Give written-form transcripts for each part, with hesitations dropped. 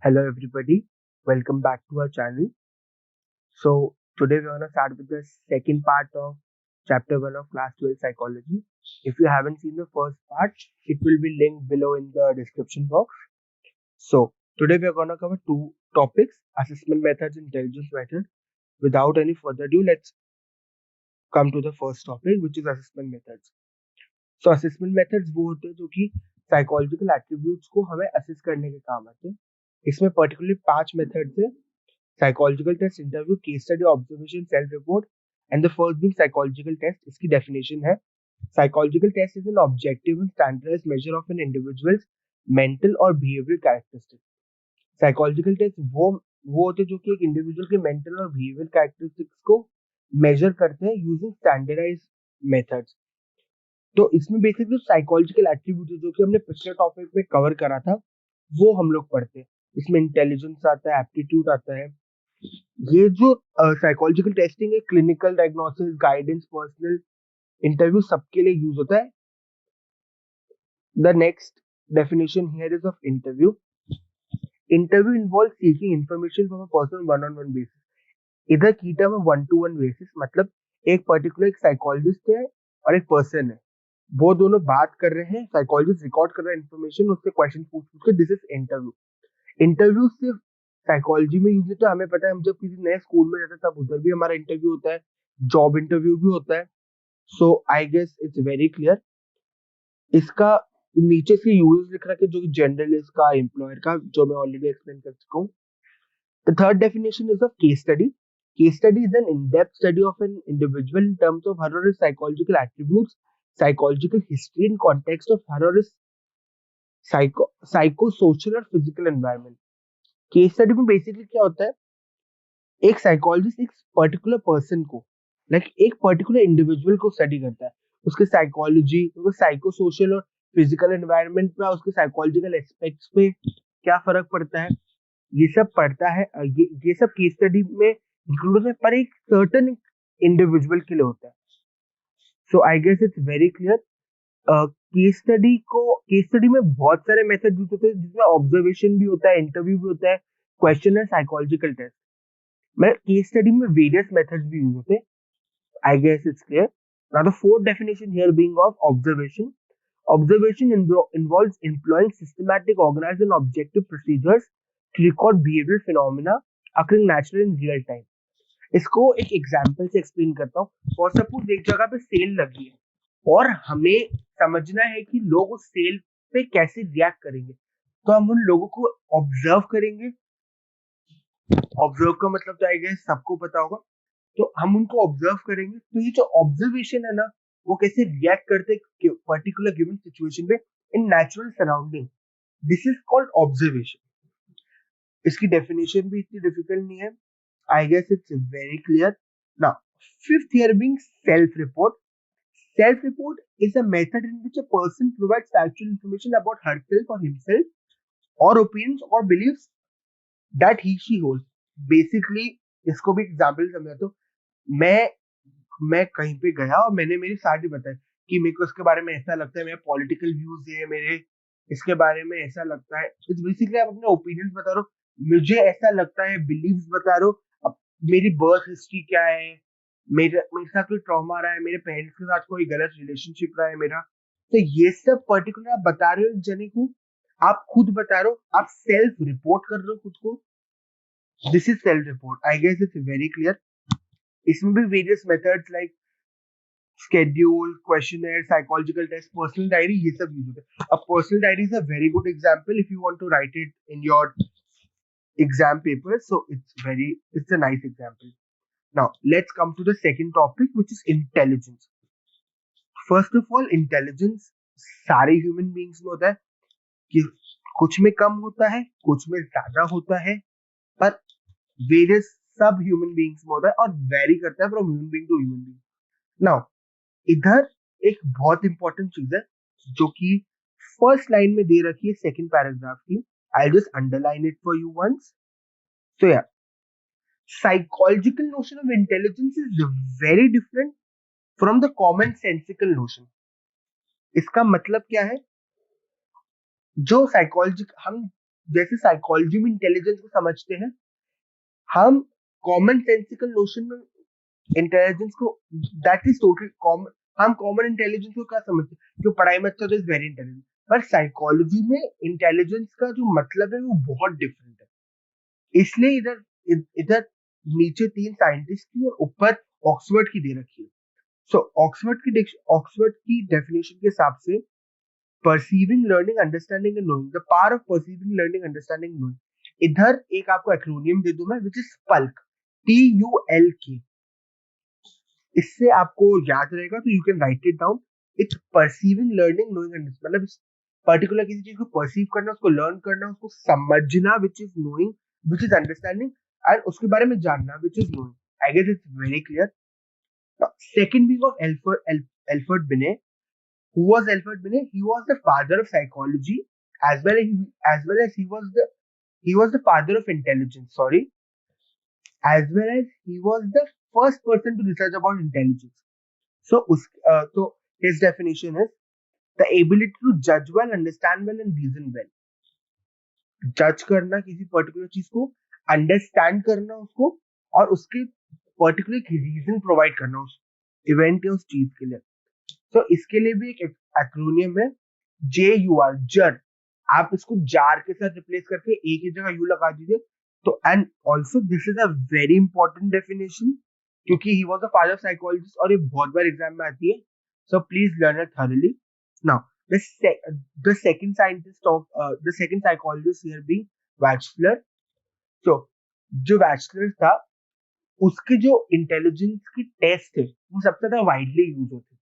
Hello, everybody. Welcome back to our channel. So, today we're going to start with the second part of chapter 1 of class 12 psychology. If you haven't seen the first part, it will be linked below in the description box. So, today we're going to cover two topics, assessment methods, intelligence method. Without any further ado, let's come to the first topic, which is assessment methods. So, assessment methods वो होते हैं जो कि psychological attributes को हमें assess करने के काम आते हैं. इसमें पर्टिकुलरली 5 मेथड्स है. Psychological test, interview, case study, observation, self-report, and the first being psychological test. इसकी definition है psychological test is an objective and standardized measure of an individual's mental or behavioral characteristics. Psychological test वो होते हैं जो कि एक individual के mental और बिहेवियर कैरेक्टरिस्टिक्स को मेजर करते हैं यूजिंग स्टैंडर्डाइज मेथड्स. तो इसमें बेसिकली साइकोलॉजिकल एट्रीब्यूट जो कि हमने पिछले टॉपिक में कवर करा था वो हम लोग पढ़ते हैं. इसमें इंटेलिजेंस आता है, एप्टीट्यूड आता है. ये जो साइकोलॉजिकल टेस्टिंग है, clinical diagnosis, guidance, personal interview सबके लिए यूज होता है. The next definition here is of interview. Interview involve seeking information from a person one on one basis. इधर की टर्म है वन टू वन बेसिस, मतलब एक पर्टिकुलर एक साइकोलॉजिस्ट है और एक पर्सन है, वो दोनों बात कर रहे हैं, साइकोलॉजिस्ट रिकॉर्ड कर रहा है इन्फॉर्मेशन, उससे क्वेश्चन पूछ पूछ के. This is interview. इंटरव्यू सिर्फ साइकोलॉजी में यूज नहीं, तो हमें पता है हम जब किसी नए स्कूल में जाते हैं तब उधर भी हमारा इंटरव्यू होता है, जॉब इंटरव्यू भी होता है. So I guess it's very clear. इसका नीचे से यूज लिख रखा है जो कि जनरलिस्ट का, एम्प्लॉयर का, जो मैं ऑलरेडी एक्सप्लेन कर चुका हूँ. The third definition is of case study. Case study is an in depth study of an individual in terms of her और his psychological attributes, psychological history in context of her और his psycho social और physical environment. Case study में basically क्या होता है, एक psychologist एक particular person को, एक पर्टिकुलर इंडिविजुअल को स्टडी करता है, उसके साइकोलॉजी, उसके साइको सोशल और फिजिकल एनवायरनमेंट पे, उसके साइकोलॉजिकल एस्पेक्ट्स पे क्या फर्क पड़ता है, ये सब पढ़ता है. ये सब केस स्टडी में इंक्लूड होता है, पर एक सर्टेन इंडिविजुअल के लिए होता है. So I guess it's very clear. Case study में बहुत सारे मेथड यूज होते हैं, जिसमें ऑब्जर्वेशन भी होता है, इंटरव्यू भी होता है, क्वेश्चन है, साइकोलॉजिकल टेस्ट. मैं केस स्टडी में वेरियस मेथड्स भी यूज होते हैं. I guess it's clear. Now the fourth definition here being of observation. Observation involves employing systematic, organized and objective procedures to record behavioral phenomena occurring naturally in real time. इसको एक example से explain करता हूँ. For suppose एक जगह पे cell लगी है और हमें समझना है कि लोग उस सेल पे कैसे रिएक्ट करेंगे, तो हम उन लोगों को ऑब्जर्व करेंगे. ऑब्जर्व का मतलब तो आई गेस सबको पता होगा. तो हम उनको ऑब्जर्व करेंगे, तो ये जो ऑब्जर्वेशन है ना, वो कैसे रिएक्ट करते हैं पर्टिकुलर गिवन सिचुएशन पे in natural surrounding, this is called observation. इसकी डेफिनेशन भी इतनी डिफिकल्ट नहीं है. I guess it's very clear. Now fifth here being self report. Self report is a method in which a person provides factual information about herself or himself or opinions or beliefs that he she holds. Basically इसको भी example समझाता हूँ. मैं कहीं पे गया और मैंने मेरी सारी बताई कि मेरे को इसके बारे में ऐसा लगता है, मेरे पॉलिटिकल व्यूज है, मेरे इसके बारे में ऐसा लगता है. इट्स बेसिकली आप अपने ओपिनियंस बता रहे हो, मुझे ऐसा लगता है, बिलीव्स बता रहे हो. अब मेरी बर्थ हिस्ट्री क्या है, मेरे साथ कोई ट्रॉमा रहा है, मेरे पेरेंट्स के साथ कोई गलत रिलेशनशिप रहा है मेरा, तो ये सब पर्टिकुलर आप बता रहे हो जने को, आप खुद बता रहे हो, आप सेल्फ रिपोर्ट कर रहे हो खुद को. This is self report. I guess it's very clear. इसमें भी various methods like schedule, questionnaire, psychological test, personal diary, ये सब यूज होते हैं. अब personal diary is a very good example if you want to write it in your exam paper. So it's a nice example. Now let's come to the second topic which is intelligence. First of all, intelligence सारे human beings में होता है, कि कुछ में कम होता है, कुछ में ज्यादा होता है, पर वेरियस सब ह्यूमन बीइंग्स में होता है और वेरी करता है from human being to human being. Now इधर एक बहुत इंपॉर्टेंट चीज है जो कि फर्स्ट लाइन में दे रखी है सेकंड पैराग्राफ की. I just underline it for you once. So yeah, psychological notion of intelligence is very different from the common sensical notion. इसका मतलब क्या है, जो साइकोलॉजी हम जैसे साइकोलॉजी में इंटेलिजेंस को समझते हैं, हम कॉमन सेंसिकल नोशन में इंटेलिजेंस को, दैट इज टोटल कॉमन, हम कॉमन इंटेलिजेंस को क्या समझते हैं, जो पढ़ाई में अच्छा तो इज वेरी इंटेलिजेंट, पर साइकोलॉजी में इंटेलिजेंस का जो मतलब है वो बहुत डिफरेंट है। इसलिए इधर इधर नीचे 3 साइंटिस्ट की और ऊपर ऑक्सफोर्ड की दे रखी है। सो ऑक्सफोर्ड की डेफिनेशन के हिसाब से perceiving, learning, understanding and knowing, the power of perceiving, learning, understanding, knowing. इधर एक आपको एक्रोनियम दे दूं मैं, विच इज पल्क, TULK। इससे आपको याद रहेगा तो you can write it down. It's perceiving, learning, knowing, understanding, मतलब पर्टिकुलर किसी चीज को परसीव करना, उसको लर्न करना, उसको समझना, which is knowing, which is understanding, and उसके बारे में जानना, which is knowing. I guess it's very clear. Second being of Alfred Binet. Who was Alfred Binet? He was the father of psychology, as well as he was the father of intelligence. Sorry, as well as he was the first person to research about intelligence. So his definition is the ability to judge well, understand well, and reason well. जज करना किसी particular चीज को, understand करना उसको, और उसके particular reason provide करना उस इवेंट या उस चीज के लिए। तो इसके लिए भी एक एक्रोनियम है, JUR, जर। आप इसको जार के साथ रिप्लेस करके एक ही जगह यू लगा दीजिए। तो and also this is a very important definition, क्योंकि he was the father of psychologist और ये बहुत बार एग्जाम में आती है। So please learn it thoroughly. Now the second scientist of the second psychologist here being Wechsler. So जो bachelor था, उसके जो इंटेलिजेंस की टेस्ट थे वो सबसे ज्यादा वाइडली यूज होते थे।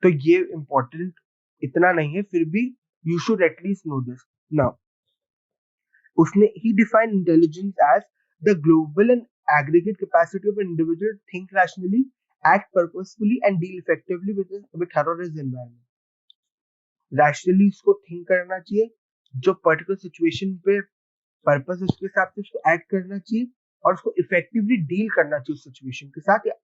तो ये इंपॉर्टेंट इतना नहीं है, फिर भी you should at least know this. Now उसने ही define intelligence as the global and aggregate capacity of an individual to think rationally, act purposefully, and deal effectively with her or his environment. Rationally उसको think करना चाहिए, जो particular situation पे purpose है उसके हिसाब से उसको एक्ट करना चाहिए, और उसको इफेक्टिवली डील करना चाहिए उस सिचुएशन के साथ। या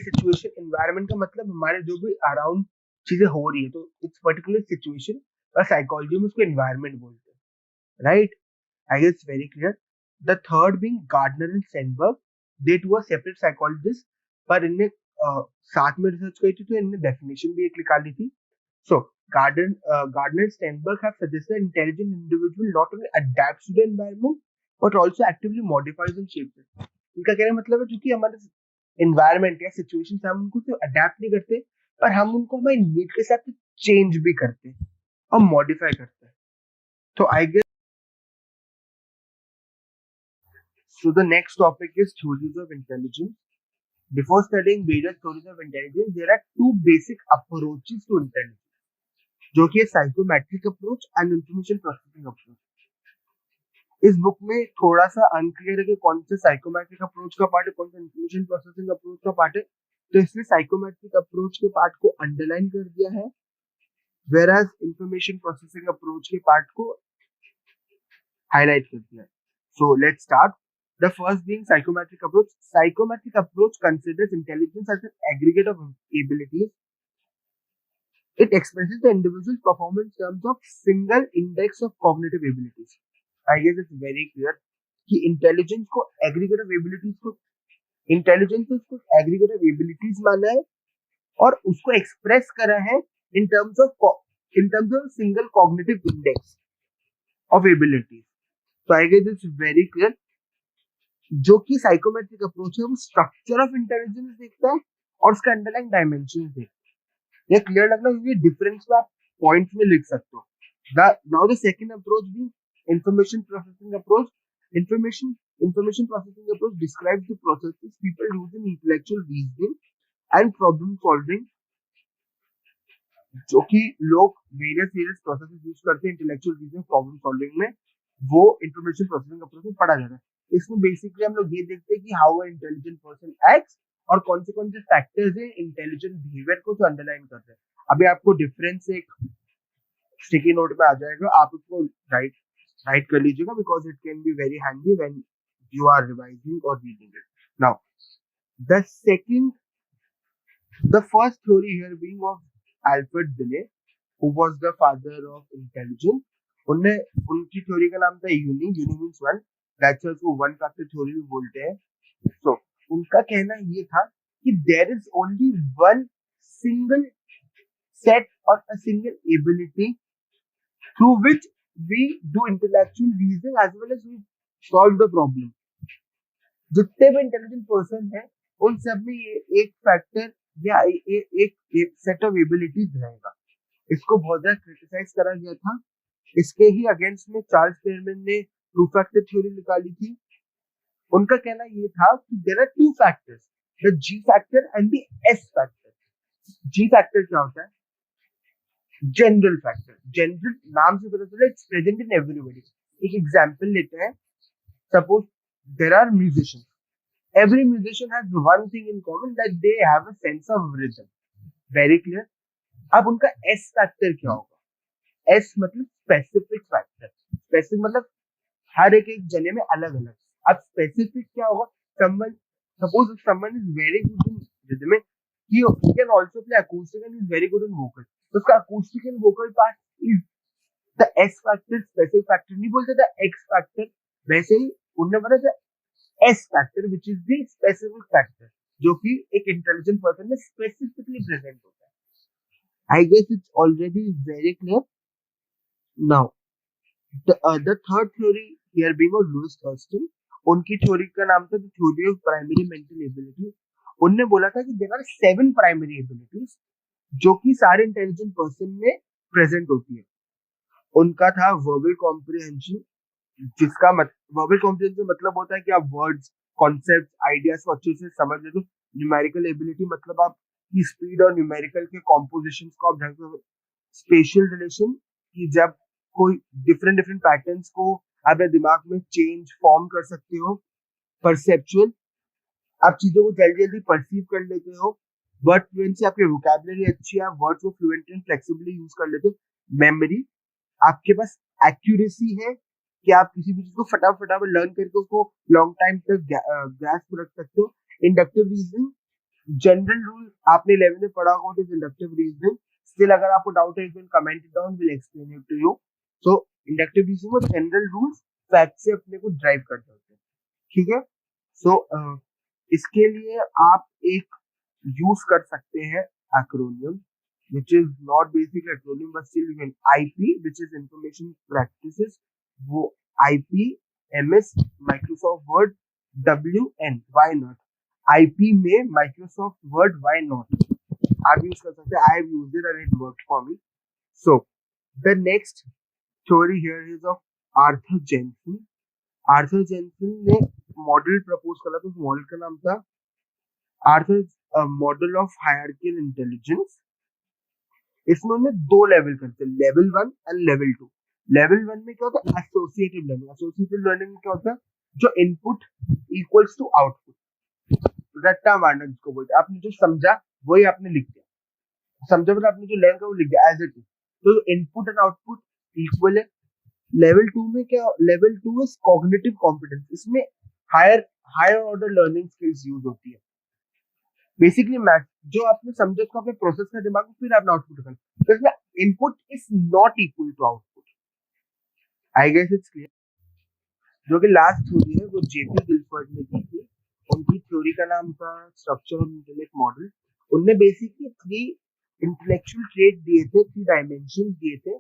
सिचुएशन, एनवायरनमेंट का मतलब हमारे जो भी अराउंड चीजें हो रही है, तो इट्स पर्टिकुलर सिचुएशन, और साइकोलॉजी में उसको एनवायरनमेंट बोलते हैं, right? I guess very clear. The third being Gardner and Sternberg, they two are separate psychologist, पर इनने साथ में रिसर्च करी थी, तो इनने डेफिनेशन भी एक निकाली थी। So, Gardner and Steinberg have suggested that intelligent individual not only adapts to the environment, but also actively modifies and shapes it. इनका कहने का मतलब है, क्योंकि हमारे environment या situation से हम उनको सिर्फ adapt नहीं करते, पर हम उनको हमारे need के साथ change भी करते हैं और modify करते हैं। तो I guess, so the next topic is theories of intelligence. Before studying various theories of intelligence, there are two basic approaches to intelligence, जो कि है psychometric approach and information processing approach. इस बुक में थोड़ा सा अनक्लियर है कि कौन सा साइकोमेट्रिक अप्रोच का पार्ट है, कौन सा इंफॉर्मेशन प्रोसेसिंग अप्रोच का पार्ट है, तो इसलिए साइकोमेट्रिक अप्रोच के पार्ट को अंडरलाइन कर दिया है, वेयरएज इंफॉर्मेशन प्रोसेसिंग अप्रोच के पार्ट को हाईलाइट कर दिया है। So let's start. The first being psychometric approach. Psychometric approach considers intelligence as an aggregate of abilities. It expresses the individual's performance in terms of single index of cognitive abilities. I guess it's very clear कि intelligence को aggregate of abilities को intelligence को aggregate of abilities माना है और उसको express करा है in terms of single cognitive index of abilities. So I guess it's very clear. जो कि साइकोमेट्रिक अप्रोच है वो स्ट्रक्चर ऑफ इंटेलिजेंस देखता है और उसका अंडरलाइन डायमेंशन देखता है। ये क्लियर लग रहा है, क्योंकि डिफरेंस में आप पॉइंट्स में लिख सकते हो। नाउ द सेकंड अप्रोच भी information processing approach. Information processing approach describes the processes people use in intellectual reasoning and problem solving, जो कि लोग वेरियस प्रोसेसेस यूज करते हैं इंटेलेक्चुअल रीजनिंग प्रॉब्लम सॉल्विंग में, वो इंफॉर्मेशन प्रोसेसिंग अप्रोच में पढ़ा जाता है। इसमें बेसिकली हम लोग ये देखते हैं कि how a intelligent person acts और कौन से फैक्टर्स हैं इंटेलिजेंट बिहेवियर को जो अंडरलाइन करते हैं। अभी आपको डिफरेंस एक स्टिकी नोट में आ जाएगा, आप उसको राइट कर लीजिएगा, because it can be very handy when you are revising और reading it. Now the first theory here being of Alfred Binet, who was the father of intelligence, उनने उनकी थ्योरी का नाम था यूनी मींस वन, दैट्स उसको one factor theory भी बोलते हैं। सो उनका कहना ये था कि there is only one single set और a single ability through which we do intellectual reasoning as well as we solve the problem. जितने भी इंटेलिजेंट पर्सन है उन सब में ये एक फैक्टर या एक सेट ऑफ एबिलिटीज रहेगा। इसको बहुत ज्यादा क्रिटिसाइज करा गया था। इसके ही अगेंस्ट में चार्ल्स पेयरमैन ने टू फैक्टर थ्योरी निकाली थी। उनका कहना ये था कि there are two factors, the G factor and the S factor. G factor क्या होता है? General factor. जनरल नाम से पता चला इट्स प्रेजेंट इन एवरीबॉडी। एक एग्जांपल लेते हैं, suppose there are musicians, every musician has one thing in common that they have a sense of rhythm, very clear। अब उनका एस फैक्टर क्या होगा? एस मतलब स्पेसिफिक फैक्टर। स्पेसिफिक मतलब हर एक एक जने में अलग अलग। अब स्पेसिफिक क्या होगा? someone suppose if someone is very good in rhythm, he can also play acoustic and is very good in vocal, तो उसका acoustic and vocal part is the S factor। Specific factor नहीं बोलते था, x factor. वैसे ही उन्होंने बोला था S factor which is the specific factor, जो कि एक इंटेलिजेंट पर्सन में स्पेसिफिकली प्रेजेंट होता है। I guess it's already very clear now. The third theory here being of Louis Thurstone, उनकी थ्योरी का नाम था the theory of primary mental ability. उन्होंने बोला था कि देयर आर 7 प्राइमरी एबिलिटीज जो कि सारे इंटेलिजेंट पर्सन में प्रेजेंट होती है। उनका था वर्बल कॉम्प्रिहेंशन, जिसका वर्बल कॉम्प्रिहेंशन मतलब होता है कि आप वर्ड्स, कॉन्सेप्ट, आइडियाज को अच्छे से समझ लेते हो। न्यूमेरिकल एबिलिटी मतलब आप की स्पीड और न्यूमेरिकल के कॉम्पोजिशंस को आप ढंग से, स्पेशल रिलेशन कि जब कोई डिफरेंट डिफरेंट पैटर्न्स को आप अपने दिमाग में चेंज फॉर्म कर सकते हो। परसेप्चुअल, आप चीजों को जल्दी जल्दी परसीव कर लेते हो। वर्ड फ्लुएंसी, आपकी वोकैबुलरी अच्छी है, आप वर्ड्स को फ्लुएंटली एंड फ्लेक्सिबली यूज कर लेते हो। मेमोरी, आपके पास एक्यूरेसी है कि आप किसी भी चीज को फटाफट लर्न करके उसको लॉन्ग टाइम तक ग्रास्प रख सकते हो। इंडक्टिव रीजनिंग, जनरल रूल आपने 11 में पढ़ा होगा, इज इंडक्टिव रीजनिंग। स्टिल अगर आपको डाउट है, you can comment it down, will explain it to you. So inductive reasoning में जनरल रूल्स फैक्ट से अपने को ड्राइव करते होते हैं, ठीक है। सो इसके लिए आप एक यूज कर सकते हैं acromion, which is not basically acronym but still you can IP, which is information practices, वो IP, MS, Microsoft Word, WN, why not? IP में Microsoft Word, why not? आप यूज कर सकते हैं। I have used it and it worked for me. So the next theory here is of Arthur Jensen। Arthur Jensen ने model propose करा, तो उस model का नाम था Arthur model of hierarchical intelligence. इसमें उन्होंने 2 लेवल करते हैं, लेवल 1 एंड लेवल 2। लेवल 1 में क्या होता है? Associative learning. एसोसिएटिव लर्निंग में क्या होता है? जो इनपुट इक्वल्स टू आउटपुट, रट्टा मारना जिसको बोलते हैं। आपने जो समझा वही आपने लिख दिया, समझा मतलब आपने जो लर्न किया वो लिख दिया एज इट इज, तो इनपुट एंड आउटपुट इक्वल है। लेवल 2 में क्या? Level 2 is cognitive competence. इसमें higher order learning skills use होती है। बेसिकली मैथ जो आपने समझा उसको आपने प्रोसेस कर दिमाग में, फिर आपने आउटपुट करना, तो इसमें input is not equal to output. I guess it's clear. जो कि लास्ट थ्योरी है वो जेपी गिलफर्ड ने दी थी। उनकी थ्योरी का नाम था स्ट्रक्चर ऑफ इंटेलेक्ट मॉडल। उनने बेसिकली 3 इंटेलेक्चुअल ट्रेट दिए थे, 3 डायमेंशन दिए थे।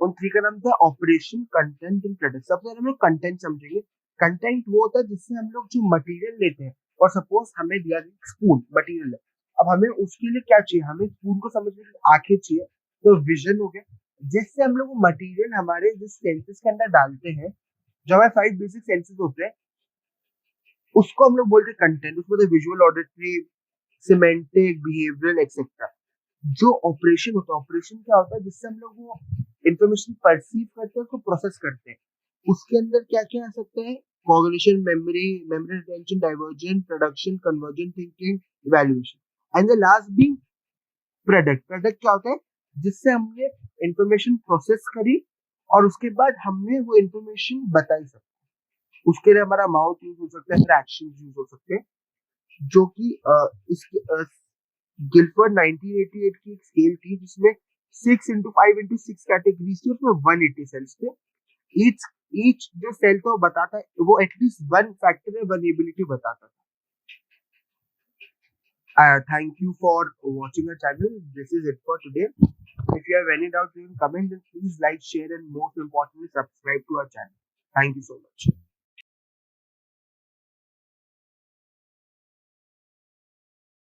उन 3 का नाम था ऑपरेशन, कंटेंट एंड प्रोडक्ट। सबसे पहले हम लोग कंटेंट समझेंगे। कंटेंट वो होता है जिससे हम लोग जो मटेरियल लेते हैं, और सपोज हमें दिया गया स्पून मटेरियल है, अब हमें उसके लिए क्या चाहिए? हमें स्पून को समझने के लिए आंखें चाहिए, तो विजन हो गया। जिससे हम लोग मटेरियल हमारे जिस सेंसेस के अंदर डालते हैं, जो हमारे 5 बेसिक सेंसेस होते हैं, उसको हम लोग बोलते हैं कंटेंट। उसमें visual, auditory, semantic, behavioural etcetera. जो ऑपरेशन होता है, ऑपरेशन क्या होता है? जिससे हम लोग वो इंफॉर्मेशन परसीव करते हैं, उसको प्रोसेस करते हैं। उसके अंदर क्या क्या आ सकते हैं? Cognition, memory, memory retention, diversion, production, conversion, thinking, evaluation. And the last being product. Product क्या होता है? जिससे हमने इंफॉर्मेशन प्रोसेस करी और उसके बाद हमने वो इंफॉर्मेशन बताई सकते। उसके लिए हमारा माउथ यूज हो सकता है, हमारे एक्शन यूज हो सकते हैं। जो कि इसके गिलफर्ड 1988 की एक स्केल थी जिसमें 6 into 5 into 6 कैटेगरीज थी, उसमें 180 सेल्स थे. ईच ईच जो सेल था वो बताता है, वो एटलीस्ट वन फैक्टर वनएबिलिटी बताता था. Thank you for watching our channel. This is it for today. If you have any doubt, you can comment, and please like, share, and most importantly, subscribe to our channel. Thank you so much.